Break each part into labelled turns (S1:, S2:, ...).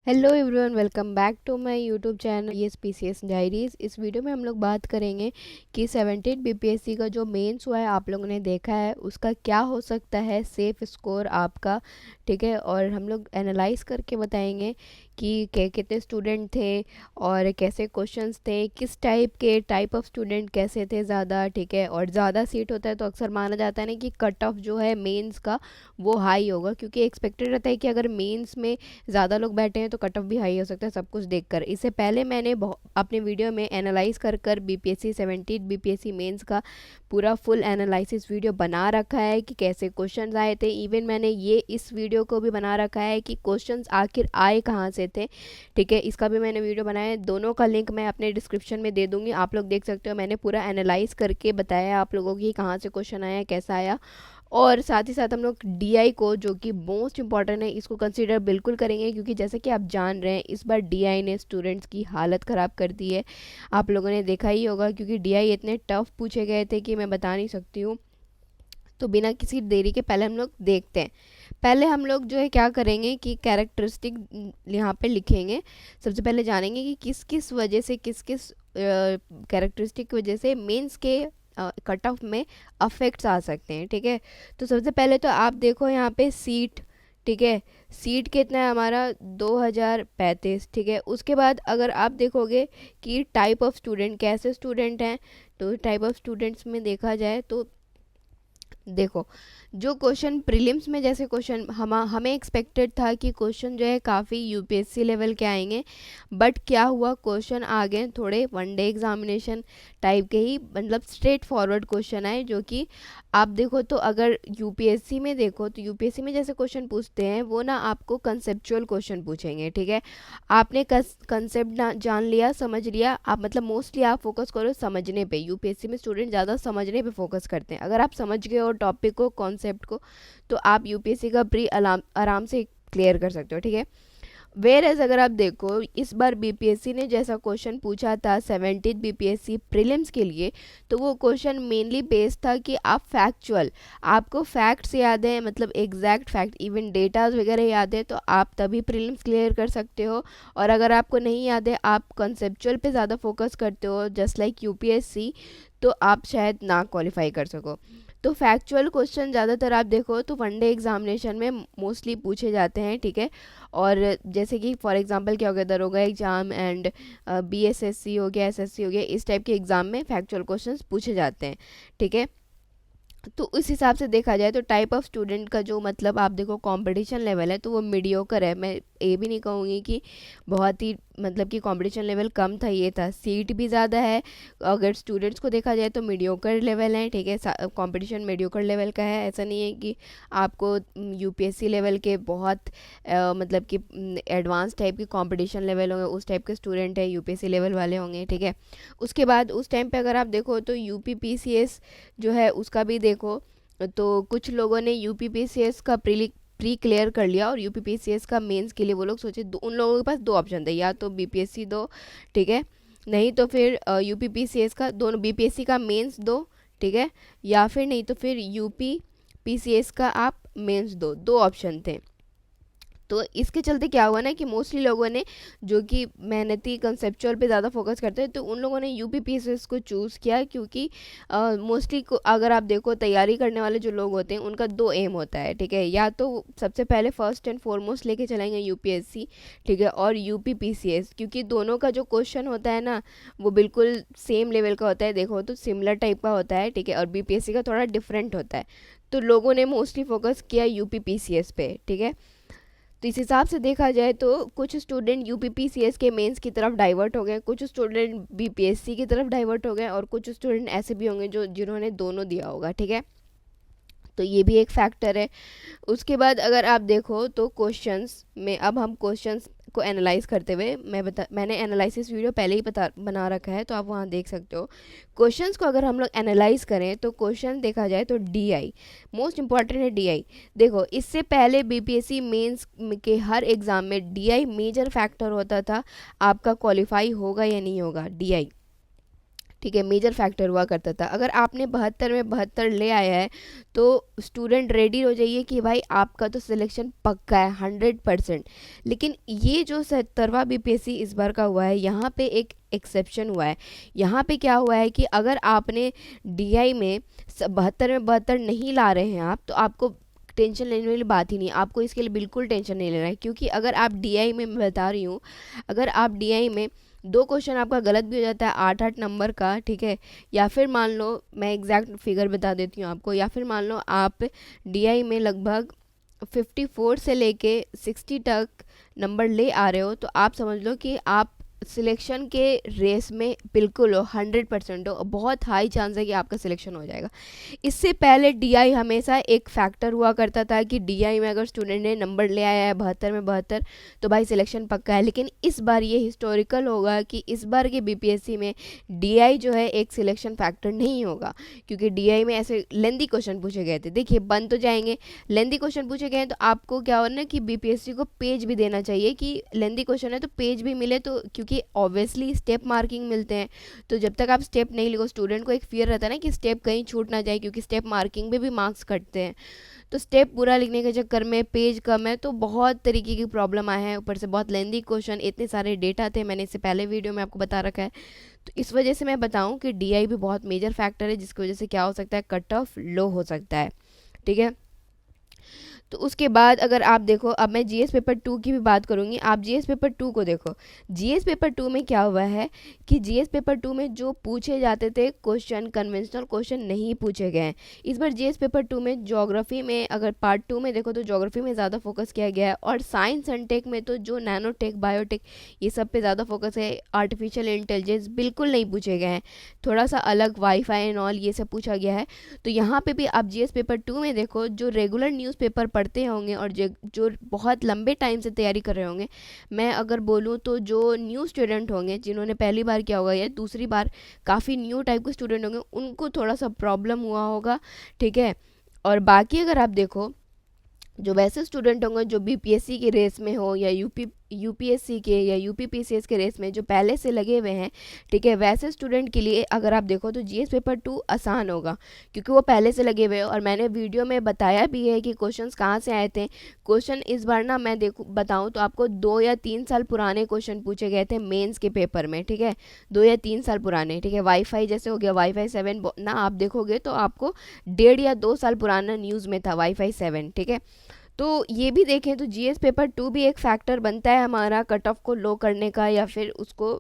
S1: Hello everyone, welcome back to my YouTube channel ये PCS diaries. इस video में हम लोग बात करेंगे कि 17 बीपीएससी का जो मेंस हुआ है, आप लोगों ने देखा है, उसका क्या हो सकता है सेफ स्कोर आपका। ठीक है, और हम लोग एनालाइज करके बताएंगे कि कितने स्टूडेंट थे और कैसे क्वेश्चंस थे, किस टाइप ऑफ स्टूडेंट कैसे थे ज़्यादा। ठीक है, और ज़्यादा सीट होता है तो अक्सर माना जाता है ना कि कट ऑफ जो है मेंस का वो हाई होगा, क्योंकि एक्सपेक्टेड रहता है कि अगर मेंस में ज़्यादा लोग बैठे हैं तो कट ऑफ भी हाई हो सकता है, सब कुछ देखकर। इससे पहले मैंने अपने वीडियो में एनालाइज कर बीपीएससी 17 बीपीएससी मेंस का पूरा फुल एनालिसिस वीडियो बना रखा है कि कैसे क्वेश्चंस आए थे। इवन मैंने ये इस वीडियो को भी बना रखा है कि क्वेश्चंस आखिर आए कहाँ से थे। ठीक है, इसका भी मैंने वीडियो बनाया है, दोनों का लिंक मैं अपने डिस्क्रिप्शन में दे दूँगी, आप लोग देख सकते हो। मैंने पूरा एनालाइज करके बताया आप लोगों की कहाँ से क्वेश्चन आया, कैसा आया। और साथ ही साथ हम लोग डीआई को, जो कि मोस्ट इंपॉर्टेंट है, इसको कंसीडर बिल्कुल करेंगे, क्योंकि जैसे कि आप जान रहे हैं इस बार डीआई ने स्टूडेंट्स की हालत ख़राब कर दी है। आप लोगों ने देखा ही होगा, क्योंकि डीआई इतने टफ पूछे गए थे कि मैं बता नहीं सकती हूँ। तो बिना किसी देरी के पहले हम लोग देखते हैं। पहले हम लोग जो है क्या करेंगे कि कैरेक्टरिस्टिक यहाँ पे लिखेंगे। सबसे पहले जानेंगे कि किस किस वजह से, किस किस कैरेक्टरिस्टिक की वजह से मेंस के कट ऑफ में अफेक्ट्स आ सकते हैं। ठीक है, तो सबसे पहले तो आप देखो यहाँ पे सीट। ठीक है, सीट कितना है हमारा 2035। ठीक है, उसके बाद अगर आप देखोगे कि टाइप ऑफ स्टूडेंट, कैसे स्टूडेंट हैं, तो टाइप ऑफ स्टूडेंट्स में देखा जाए तो देखो, जो क्वेश्चन प्रीलिम्स में, जैसे क्वेश्चन हमें एक्सपेक्टेड था कि क्वेश्चन जो है काफ़ी यूपीएससी लेवल के आएंगे, बट क्या हुआ, क्वेश्चन आ गए थोड़े वनडे एग्जामिनेशन टाइप के ही, मतलब स्ट्रेट फॉरवर्ड क्वेश्चन आए। जो कि आप देखो तो अगर यूपीएससी में देखो तो यूपीएससी में जैसे क्वेश्चन पूछते हैं वो ना आपको कंसेप्चुअल क्वेश्चन पूछेंगे। ठीक है, आपने कंसेप्ट जान लिया, समझ लिया, आप मतलब मोस्टली आप फोकस करो समझने पे। यूपीएससी में स्टूडेंट ज़्यादा समझने पे फोकस करते हैं। अगर आप समझ गए हो टॉपिक को, कॉन्सेप्ट को, तो आप यूपीएससी का प्री आराम से क्लियर कर सकते हो। ठीक है, वेर एज अगर आप देखो इस बार बीपीएससी ने जैसा क्वेश्चन पूछा था 17 बीपीएससी प्रीलिम्स के लिए, तो वो क्वेश्चन मेनली बेस्ड था कि आप फैक्चुअल, आपको फैक्ट्स याद है, मतलब एग्जैक्ट फैक्ट, इवन डेटाज वगैरह याद है, तो आप तभी प्रीलिम्स क्लियर कर सकते हो। और अगर आपको नहीं याद है, आप कंसेप्चुअल पे ज़्यादा फोकस करते हो जस्ट लाइक यूपीएससी, तो आप शायद ना क्वालिफाई कर सको। तो फैक्चुअल क्वेश्चन ज़्यादातर आप देखो तो वनडे एग्जामिनेशन में मोस्टली पूछे जाते हैं। ठीक है, और जैसे कि फॉर एग्जांपल क्या हो गया, दरोगा एग्जाम एंड बीएसएससी हो गया, एसएससी हो गया, इस टाइप के एग्ज़ाम में फैक्चुअल क्वेश्चंस पूछे जाते हैं। ठीक है, तो उस हिसाब से देखा जाए तो टाइप ऑफ स्टूडेंट का जो, मतलब आप देखो कंपटीशन लेवल है तो वो मीडियोकर है। मैं ये भी नहीं कहूँगी कि बहुत ही, मतलब कि कंपटीशन लेवल कम था, ये था, सीट भी ज़्यादा है। अगर स्टूडेंट्स को देखा जाए तो मीडियोकर लेवल है। ठीक है, कंपटीशन मीडियोकर लेवल का है, ऐसा नहीं है कि आपको यूपीएससी लेवल के बहुत मतलब कि एडवांस टाइप के कंपटीशन लेवल होंगे, उस टाइप के स्टूडेंट है यूपीएससी लेवल वाले होंगे। ठीक है, उसके बाद उस टाइम पे अगर आप देखो तो यूपीपीसीएस जो है उसका भी देखो, तो कुछ लोगों ने यूपीपीसीएस का प्री क्लियर कर लिया और यूपीपीसीएस का मेंस के लिए वो लोग सोचे, उन लोगों के पास दो ऑप्शन थे, या तो बीपीएससी दो, ठीक है, नहीं तो फिर यूपीपीसीएस का, दोनों बीपीएससी का मेंस दो। ठीक है, या फिर नहीं तो फिर यूपीपीसीएस का आप मेंस दो, दो ऑप्शन थे। तो इसके चलते क्या हुआ ना कि मोस्टली लोगों ने, जो कि मेहनती कंसेप्चुअल पे ज़्यादा फोकस करते हैं, तो उन लोगों ने यूपीपीएसएस को चूज़ किया, क्योंकि मोस्टली को अगर आप देखो तैयारी करने वाले जो लोग होते हैं उनका दो एम होता है। ठीक है, या तो सबसे पहले फर्स्ट एंड फॉरमोस्ट लेके चलेंगे यूपीएससी, ठीक है, और यूपीपीसीएस, क्योंकि दोनों का जो क्वेश्चन होता है ना वो बिल्कुल सेम लेवल का होता है, देखो तो सिमिलर टाइप का होता है। ठीक है, और बीपीएससी का थोड़ा डिफरेंट होता है, तो लोगों ने मोस्टली फोकस किया यूपीपीसीएस पे। ठीक है, तो इस हिसाब से देखा जाए तो कुछ स्टूडेंट यूपीपीसीएस के मेंस की तरफ डाइवर्ट हो गए, कुछ स्टूडेंट बीपीएससी की तरफ डाइवर्ट हो गए, और कुछ स्टूडेंट ऐसे भी होंगे जो जिन्होंने दोनों दिया होगा। ठीक है, तो ये भी एक फैक्टर है। उसके बाद अगर आप देखो तो क्वेश्चंस में, अब हम क्वेश्चंस को एनालाइज करते हुए, मैंने एनालिसिस वीडियो पहले ही बना रखा है, तो आप वहाँ देख सकते हो। क्वेश्चंस को अगर हम लोग एनालाइज करें तो क्वेश्चन देखा जाए तो डीआई मोस्ट इंपॉर्टेंट है। डीआई देखो, इससे पहले बीपीएससी मेंस के हर एग्ज़ाम में डीआई मेजर फैक्टर होता था, आपका क्वालिफाई होगा या नहीं होगा, डीआई। ठीक है, मेजर फैक्टर हुआ करता था। अगर आपने 72 में 72 ले आया है तो स्टूडेंट रेडी हो जाइए कि भाई आपका तो सिलेक्शन पक्का है 100%। लेकिन ये जो 70वां बीपीएससी इस बार का हुआ है, यहाँ पे एक एक्सेप्शन हुआ है। यहाँ पे क्या हुआ है कि अगर आपने डीआई में 72 में 72 नहीं ला रहे हैं आप, तो आपको टेंशन लेने वाली बात ही नहीं, आपको इसके लिए बिल्कुल टेंशन नहीं लेना है। क्योंकि अगर आप डीआई में, मैं बता रही हूँ, अगर आप डीआई में 2 क्वेश्चन आपका गलत भी हो जाता है 8-8 नंबर का, ठीक है, या फिर मान लो, मैं एग्जैक्ट फिगर बता देती हूँ आपको, या फिर मान लो आप डीआई में लगभग 54 से लेके 60 तक नंबर ले आ रहे हो, तो आप समझ लो कि आप सिलेक्शन के रेस में बिल्कुल हो, 100% हो, बहुत हाई चांस है कि आपका सिलेक्शन हो जाएगा। इससे पहले डीआई हमेशा एक फैक्टर हुआ करता था कि डीआई में अगर स्टूडेंट ने नंबर ले आया है 72 में 72 तो भाई सिलेक्शन पक्का है। लेकिन इस बार ये हिस्टोरिकल होगा कि इस बार के बीपीएससी में डीआई जो है एक सिलेक्शन फैक्टर नहीं होगा, क्योंकि डीआई में ऐसे लेंदी क्वेश्चन पूछे गए थे। देखिए, बन तो जाएंगे, लेंदी क्वेश्चन पूछे गए हैं तो आपको क्या हो ना कि बीपीएससी को पेज भी देना चाहिए कि लेंदी क्वेश्चन है तो पेज भी मिले, तो क्योंकि ऑब्वियसली स्टेप मार्किंग मिलते हैं। तो जब तक आप स्टेप नहीं लिखो, स्टूडेंट को एक फियर रहता है ना कि स्टेप कहीं छूट ना जाए, क्योंकि स्टेप मार्किंग में भी मार्क्स कटते हैं। तो स्टेप पूरा लिखने के चक्कर में पेज कम है, तो बहुत तरीके की प्रॉब्लम आए हैं। ऊपर से बहुत लेंदी क्वेश्चन, इतने सारे डेटा थे, मैंने इससे पहले वीडियो में आपको बता रखा है। तो इस वजह से मैं बताऊं कि डीआई भी बहुत मेजर फैक्टर है, जिसकी वजह से क्या हो सकता है, कट ऑफ लो हो सकता है। ठीक है, तो उसके बाद अगर आप देखो, अब मैं जीएस पेपर 2 की भी बात करूंगी। आप जीएस पेपर 2 को देखो, जीएस पेपर 2 में क्या हुआ है कि जीएस पेपर 2 में जो पूछे जाते थे क्वेश्चन, कन्वेंशनल क्वेश्चन नहीं पूछे गए हैं। इस बार जीएस पेपर 2 में ज्योग्राफी में, अगर पार्ट 2 में देखो तो ज्योग्राफी में ज़्यादा फोकस किया गया है, और साइंस एंड टेक में तो जो नैनोटेक, बायोटेक, ये सब पे ज़्यादा फोकस है। आर्टिफिशियल इंटेलिजेंस बिल्कुल नहीं पूछे गए हैं, थोड़ा सा अलग वाईफाई एंड ऑल ये सब पूछा गया है। तो यहाँ पे भी आप जीएस पेपर 2 में देखो, जो रेगुलर न्यूज़पेपर पढ़ते होंगे और जो बहुत लंबे टाइम से तैयारी कर रहे होंगे, मैं अगर बोलूँ तो जो न्यू स्टूडेंट होंगे, जिन्होंने पहली बार किया होगा या दूसरी बार, काफ़ी न्यू टाइप के स्टूडेंट होंगे, उनको थोड़ा सा प्रॉब्लम हुआ होगा। ठीक है, और बाकी अगर आप देखो, जो वैसे स्टूडेंट होंगे जो बीपीएससी की रेस में हो या यूपीएससी के या यूपीपीसीएस के रेस में जो पहले से लगे हुए हैं, ठीक है, वैसे स्टूडेंट के लिए अगर आप देखो तो जीएस पेपर 2 आसान होगा, क्योंकि वो पहले से लगे हुए हैं। और मैंने वीडियो में बताया भी है कि क्वेश्चंस कहाँ से आए थे। क्वेश्चन इस बार ना, मैं बताऊँ तो आपको 2 या 3 साल पुराने क्वेश्चन पूछे गए थे मेंस के पेपर में। ठीक है, 2 या 3 साल पुराने। ठीक है, वाईफाई जैसे हो गया वाईफाई 7 ना, आप देखोगे तो आपको 1.5 या 2 साल पुराना न्यूज़ में था वाईफाई 7। ठीक है, तो ये भी देखें तो जीएस पेपर 2 भी एक फैक्टर बनता है हमारा कट ऑफ को लो करने का या फिर उसको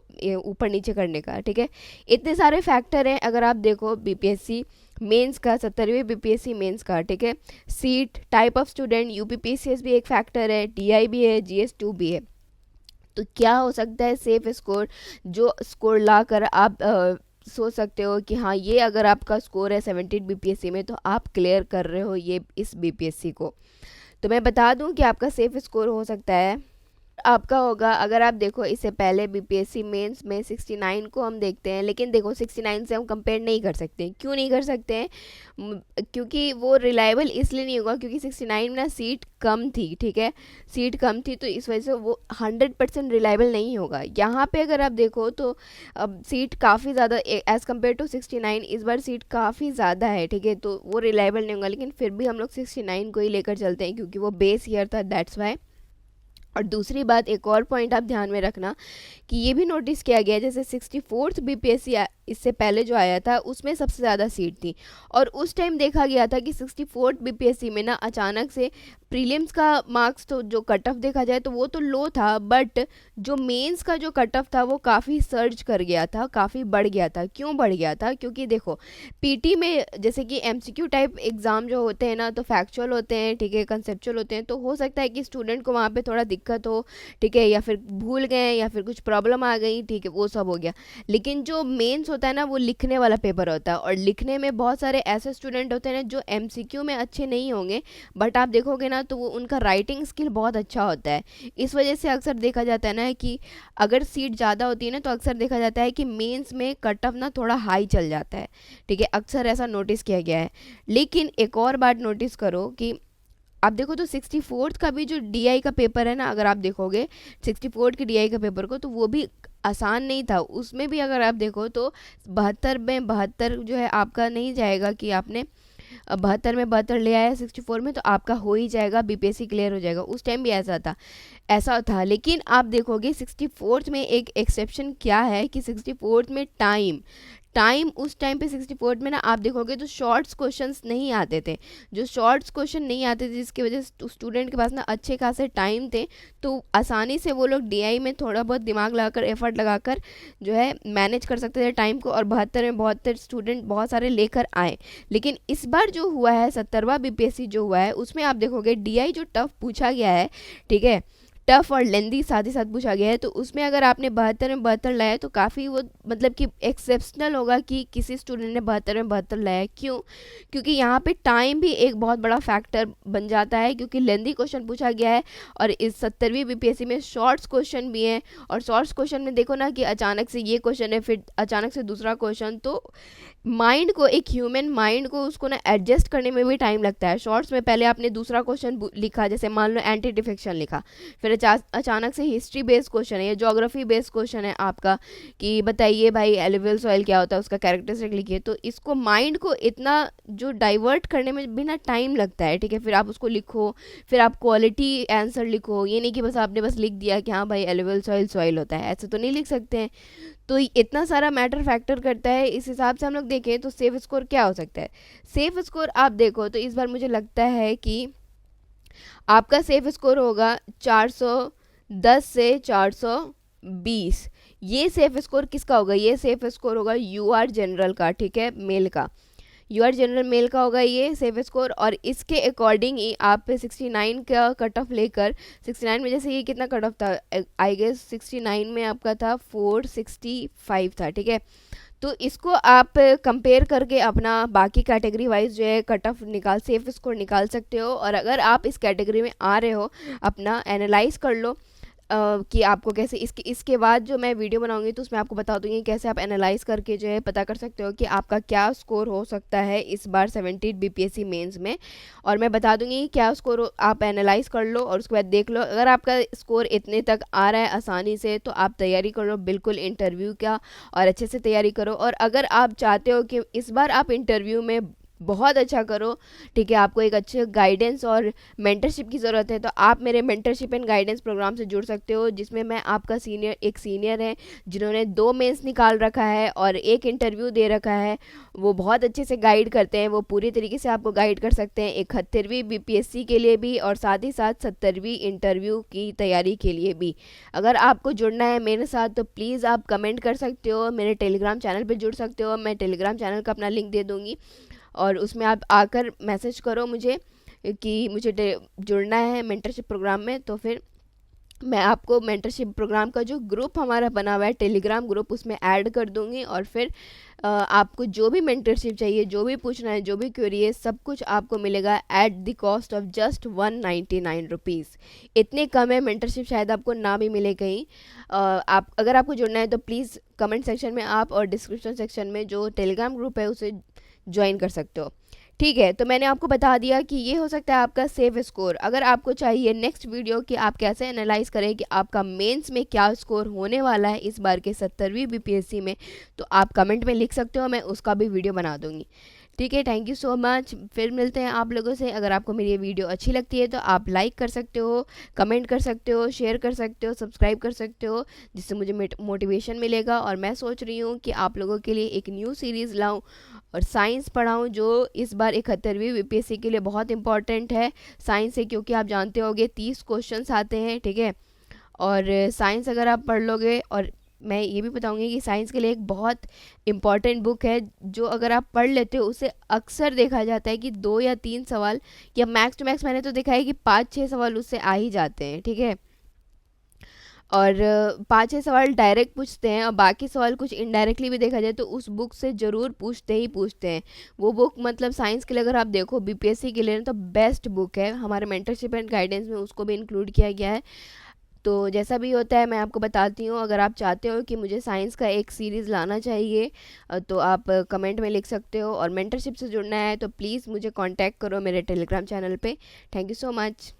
S1: ऊपर नीचे करने का। ठीक है, इतने सारे फैक्टर हैं। अगर आप देखो बीपीएससी मेंस का, 70वीं बीपीएससी मेंस का, ठीक है, seat, type of student, UPPCS भी एक फैक्टर है, टीआई भी है, जीएस 2 भी है। तो क्या हो सकता है सेफ स्कोर, जो स्कोर ला कर आप सोच सकते हो कि हाँ, ये अगर आपका स्कोर है 17 बीपीएससी में तो आप क्लियर कर रहे हो ये इस बीपीएससी को। तो मैं बता दूं कि आपका सेफ स्कोर हो सकता है आपका होगा। अगर आप देखो, इससे पहले बीपीएससी मेंस में 69 को हम देखते हैं, लेकिन देखो 69 से हम कंपेयर नहीं कर सकते। क्यों नहीं कर सकते हैं? क्योंकि वो रिलायबल इसलिए नहीं होगा क्योंकि 69 में ना सीट कम थी। ठीक है, सीट कम थी तो इस वजह से वो 100% रिलायबल नहीं होगा। यहाँ पे अगर आप देखो तो अब सीट काफ़ी ज़्यादा एज़ कम्पेयर टू 69 इस बार सीट काफ़ी ज़्यादा है। ठीक है, तो वो रिलायबल नहीं होगा, लेकिन फिर भी हम लोग 69 को ही लेकर चलते हैं क्योंकि वो बेस ईयर था, दैट्स वाई। और दूसरी बात, एक और पॉइंट आप ध्यान में रखना कि ये भी नोटिस किया गया है, जैसे 64th बीपीएससी इससे पहले जो आया था उसमें सबसे ज़्यादा सीट थी, और उस टाइम देखा गया था कि 64th बीपीएससी में ना अचानक से प्रीलिम्स का मार्क्स, तो जो कट ऑफ देखा जाए तो वो तो लो था, बट जो मेंस का जो कट ऑफ था वो काफ़ी सर्ज कर गया था, काफ़ी बढ़ गया था। क्यों बढ़ गया था? क्योंकि देखो पीटी में जैसे कि एमसीक्यू टाइप एग्ज़ाम जो होते हैं ना, तो फैक्चुअल होते हैं, ठीक है, कंसेप्चुअल होते हैं, तो हो सकता है कि स्टूडेंट को वहाँ पे थोड़ा दिक्कत हो, ठीक है, या फिर भूल गए या फिर कुछ प्रॉब्लम आ गई, ठीक है, वो सब हो गया। लेकिन जो मेंस होता है ना, वो लिखने वाला पेपर होता है, और लिखने में बहुत सारे ऐसे स्टूडेंट होते हैं ना जो एमसीक्यू में अच्छे नहीं होंगे, बट आप देखोगे ना तो वो उनका राइटिंग स्किल बहुत अच्छा होता है। इस वजह से अक्सर देखा जाता है ना कि अगर सीट ज़्यादा होती है ना, तो अक्सर देखा जाता है कि मेंस में कट ऑफ ना थोड़ा हाई चल जाता है। ठीक है, अक्सर ऐसा नोटिस किया गया है। लेकिन एक और बात नोटिस करो कि आप देखो तो 64th का भी जो डीआई का पेपर है ना, अगर आप देखोगे 64 के डीआई का पेपर को, तो वो भी आसान नहीं था। उसमें भी अगर आप देखो तो 72 में 72 जो है आपका नहीं जाएगा कि आपने 72 में 72 ले आया 64 में, तो आपका हो ही जाएगा, बीपीएससी क्लियर हो जाएगा। उस टाइम भी ऐसा था। लेकिन आप देखोगे 64th में एक एक्सेप्शन क्या है कि 64th में टाइम उस टाइम पे 64th में ना आप देखोगे तो शॉर्ट्स क्वेश्चंस नहीं आते थे। जो शॉर्ट्स क्वेश्चन नहीं आते थे, जिसकी वजह से स्टूडेंट के पास ना अच्छे खासे टाइम थे, तो आसानी से वो लोग डीआई में थोड़ा बहुत दिमाग लगाकर, एफर्ट लगाकर जो है मैनेज कर सकते थे टाइम को, और 72 में 72 स्टूडेंट बहुत सारे लेकर आए। लेकिन इस बार जो हुआ है 70वां बीपीएससी जो हुआ है, उसमें आप देखोगे डीआई जो टफ पूछा गया है, ठीक है, टफ और लेंदी साथ ही साथ पूछा गया है, तो उसमें अगर आपने 72 में 72 लाया तो काफ़ी वो मतलब कि एक्सेप्शनल होगा कि किसी स्टूडेंट ने 72 में 72 लाया। क्यों? क्योंकि यहाँ पे टाइम भी एक बहुत बड़ा फैक्टर बन जाता है, क्योंकि लेंदी क्वेश्चन पूछा गया है, और इस 70वीं बीपीएससी में शॉर्ट्स क्वेश्चन भी हैं। और शॉर्ट्स क्वेश्चन में देखो ना कि अचानक से ये क्वेश्चन है, फिर अचानक से दूसरा क्वेश्चन, तो माइंड को, एक ह्यूमन माइंड को उसको ना एडजस्ट करने में भी टाइम लगता है। शॉर्ट्स में पहले आपने दूसरा क्वेश्चन लिखा, जैसे मान लो एंटी डिफेक्शन लिखा, फिर अचानक से हिस्ट्री बेस्ड क्वेश्चन है या ज्योग्राफी बेस्ड क्वेश्चन है आपका कि बताइए भाई एलुवियल सॉइल क्या होता है, उसका कैरेक्टरिस्टिक लिखिए। तो इसको माइंड को इतना जो डाइवर्ट करने में भी ना टाइम लगता है, ठीक है। फिर आप उसको लिखो, फिर आप क्वालिटी आंसर लिखो, ये नहीं कि बस आपने बस लिख दिया कि हाँ भाई एलुवियल सॉइल होता है, ऐसे तो नहीं लिख सकते हैं। तो इतना सारा मैटर फैक्टर करता है। इस हिसाब से हम लोग देखें तो सेफ स्कोर क्या हो सकता है। सेफ स्कोर आप देखो तो इस बार मुझे लगता है कि आपका सेफ स्कोर होगा 410 से 420। ये सेफ स्कोर किसका होगा? ये सेफ स्कोर होगा यूआर जनरल का, ठीक है, मेल का। यूआर जनरल मेल का होगा ये सेफ स्कोर, और इसके अकॉर्डिंग ही आप 69 का कट ऑफ लेकर, 69 में जैसे ये कितना कट ऑफ था, आई गेस 69 में आपका था 465 था, ठीक है। तो इसको आप कंपेयर करके अपना बाकी कैटेगरी वाइज जो है कट ऑफ सेफ स्कोर निकाल सकते हो। और अगर आप इस कैटेगरी में आ रहे हो, अपना एनालाइज कर लो कि आपको कैसे, इसके बाद जो मैं वीडियो बनाऊंगी तो उसमें आपको बता दूंगी कैसे आप एनालाइज करके जो है पता कर सकते हो कि आपका क्या स्कोर हो सकता है इस बार 70 बीपीएससी मेंस में। और मैं बता दूंगी क्या स्कोर आप एनालाइज कर लो, और उसके बाद देख लो अगर आपका स्कोर इतने तक आ रहा है आसानी से, तो आप तैयारी कर लो बिल्कुल इंटरव्यू का, और अच्छे से तैयारी करो। और अगर आप चाहते हो कि इस बार आप इंटरव्यू में बहुत अच्छा करो, ठीक है, आपको एक अच्छे गाइडेंस और मेंटरशिप की ज़रूरत है, तो आप मेरे मेंटरशिप एंड गाइडेंस प्रोग्राम से जुड़ सकते हो, जिसमें मैं आपका सीनियर है जिन्होंने 2 मेंस निकाल रखा है और 1 इंटरव्यू दे रखा है। वो बहुत अच्छे से गाइड करते हैं, वो पूरी तरीके से आपको गाइड कर सकते हैं 71वीं बीपीएससी के लिए भी, और साथ ही साथ 70वीं इंटरव्यू की तैयारी के लिए भी। अगर आपको जुड़ना है मेरे साथ तो प्लीज़ आप कमेंट कर सकते हो, मेरे टेलीग्राम चैनल पर जुड़ सकते हो। मैं टेलीग्राम चैनल का अपना लिंक दे दूँगी, और उसमें आप आकर मैसेज करो मुझे कि मुझे जुड़ना है मेंटरशिप प्रोग्राम में, तो फिर मैं आपको मेंटरशिप प्रोग्राम का जो ग्रुप हमारा बना हुआ है टेलीग्राम ग्रुप, उसमें ऐड कर दूंगी। और फिर आपको जो भी मेंटरशिप चाहिए, जो भी पूछना है, जो भी क्वेरी है, सब कुछ आपको मिलेगा at the cost of just 199 rupees. इतने कम है मेंटरशिप, शायद आपको ना भी मिले कहीं। आप अगर आपको जुड़ना है तो प्लीज़ कमेंट सेक्शन में आप, और डिस्क्रिप्शन सेक्शन में जो टेलीग्राम ग्रुप है उसे ज्वाइन कर सकते हो, ठीक है। तो मैंने आपको बता दिया कि ये हो सकता है आपका सेफ स्कोर। अगर आपको चाहिए नेक्स्ट वीडियो कि आप कैसे एनालाइज करें कि आपका मेंस में क्या स्कोर होने वाला है इस बार के 70वीं बीपीएससी में, तो आप कमेंट में लिख सकते हो, मैं उसका भी वीडियो बना दूंगी, ठीक है। थैंक यू सो मच, फिर मिलते हैं आप लोगों से। अगर आपको मेरी ये वीडियो अच्छी लगती है तो आप लाइक कर सकते हो, कमेंट कर सकते हो, शेयर कर सकते हो, सब्सक्राइब कर सकते हो, जिससे मुझे मोटिवेशन मिलेगा। और मैं सोच रही हूँ कि आप लोगों के लिए एक न्यू सीरीज़ लाऊं और साइंस पढ़ाऊं, जो इस बार 71वीं बीपीएससी के लिए बहुत इंपॉर्टेंट है साइंस से, क्योंकि आप जानते होंगे 30 क्वेश्चंस आते हैं, ठीक है। और साइंस अगर आप पढ़ लोगे, और मैं ये भी बताऊंगी कि साइंस के लिए एक बहुत इम्पॉर्टेंट बुक है जो अगर आप पढ़ लेते हो उससे अक्सर देखा जाता है कि 2 या 3 सवाल, या मैक्स टू मैक्स मैंने तो देखा है कि 5-6 सवाल उससे आ ही जाते हैं, ठीक है। और 5-6 सवाल डायरेक्ट पूछते हैं, और बाकी सवाल कुछ इनडायरेक्टली भी देखा जाए तो उस बुक से ज़रूर पूछते ही पूछते हैं। वो बुक मतलब साइंस के लिए अगर आप देखो बीपीएससी के लिए तो बेस्ट बुक है, हमारे मेंटरशिप एंड गाइडेंस में उसको भी इंक्लूड किया गया है। तो जैसा भी होता है मैं आपको बताती हूँ। अगर आप चाहते हो कि मुझे साइंस का एक सीरीज़ लाना चाहिए तो आप कमेंट में लिख सकते हो, और मेंटरशिप से जुड़ना है तो प्लीज़ मुझे कांटेक्ट करो मेरे टेलीग्राम चैनल पे। Thank you so much.